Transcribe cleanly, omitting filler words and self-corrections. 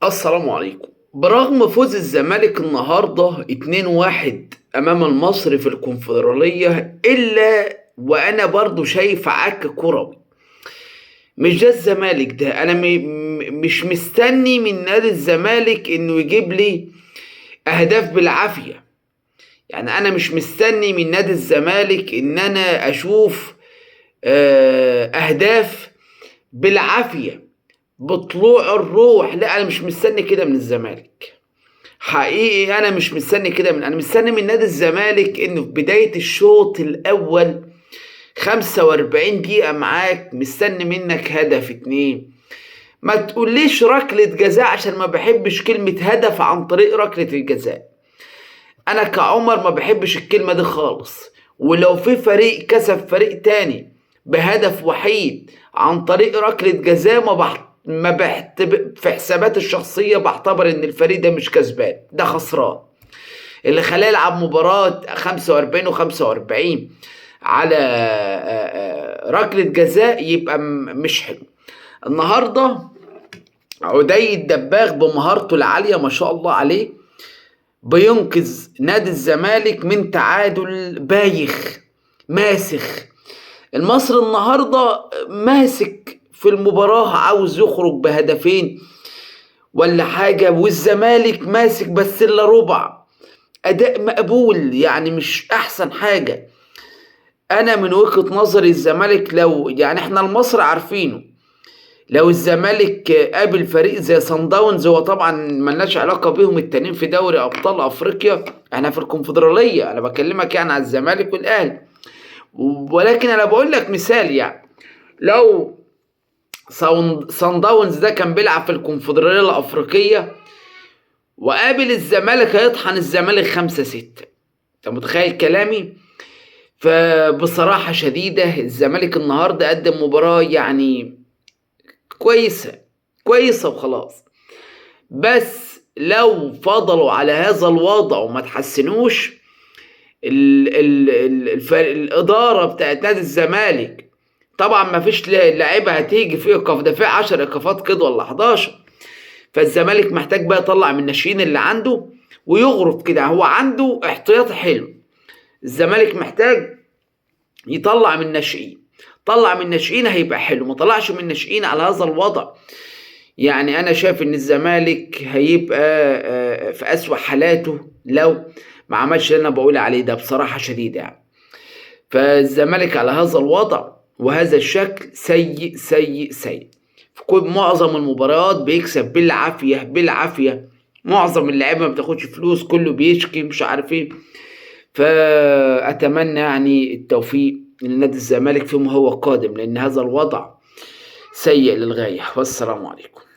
السلام عليكم. برغم فوز الزمالك النهارده 2-1 أمام المصري في الكونفدرالية، إلا وأنا برضو شايف عك كروي. مش ده الزمالك ده. أنا مش مستني من نادي الزمالك إنه يجيب لي أهداف بالعافية. يعني أنا مش مستني من نادي الزمالك إن أنا أشوف أهداف بالعافية بطلوع الروح. لا، انا مش مستني كده من الزمالك حقيقي. انا مش مستني كده انا مستني من نادي الزمالك انه في بداية الشوط الاول 45 دقيقة معاك مستني منك هدف اتنين. ما تقوليش ركلة جزاء، عشان ما بحبش كلمة هدف عن طريق ركلة الجزاء. انا كعمر ما بحبش الكلمة دي خالص. ولو في فريق كسب فريق تاني بهدف وحيد عن طريق ركلة جزاء، في حسابات الشخصية بعتبر ان الفريق ده مش كسبان، ده خسران. اللي خلاه يلعب مباراة 45 و45 على ركلة جزاء يبقى مش حلو. النهاردة عدي الدباغ بمهارته العالية ما شاء الله عليه بينقذ نادي الزمالك من تعادل بايخ ماسخ. المصري النهاردة ماسك في المباراة، عاوز يخرج بهدفين ولا حاجة، والزمالك ماسك بس إلا ربع. أداء مقبول، يعني مش أحسن حاجة. أنا من وجهة نظري الزمالك، لو يعني إحنا المصري عارفينه، لو الزمالك قابل فريق زي صن داونز، هو طبعا ملناش علاقة بيهم التانيين في دوري أبطال أفريقيا، احنا في الكونفدرالية. أنا بكلمك يعني على الزمالك والأهلي، ولكن أنا بقول لك مثال. يعني لو صن داونز ده كان بيلعب في الكونفدرالية الأفريقية وقابل الزمالك، هيطحن الزمالك 5-6. انت متخيل كلامي؟ فبصراحة شديدة الزمالك النهاردة قدم مباراة يعني كويسة وخلاص. بس لو فضلوا على هذا الوضع وما تحسنوش، الإدارة بتاعت نادي الزمالك طبعا ما فيش لاعيبه هتيجي في ايقاف، ده في 10 ايقافات كده ولا 11. فالزمالك محتاج بقى يطلع من الناشئين اللي عنده ويغرف كده. هو عنده احتياطي حلو، الزمالك محتاج يطلع من الناشئين. طلع من الناشئين هيبقى حلو، ما طلعش من الناشئين على هذا الوضع، يعني انا شايف ان الزمالك هيبقى في اسوأ حالاته لو ما عملش اللي انا بقول عليه ده بصراحة شديدة يعني. فالزمالك على هذا الوضع وهذا الشكل سيء سيء سيء. في معظم المباريات بيكسب بالعافية. معظم اللعيبه ما بتاخدش فلوس، كله بيشكي مش عارف ايه. فأتمنى يعني التوفيق لنادي الزمالك فيما هو قادم، لأن هذا الوضع سيء للغاية. والسلام عليكم.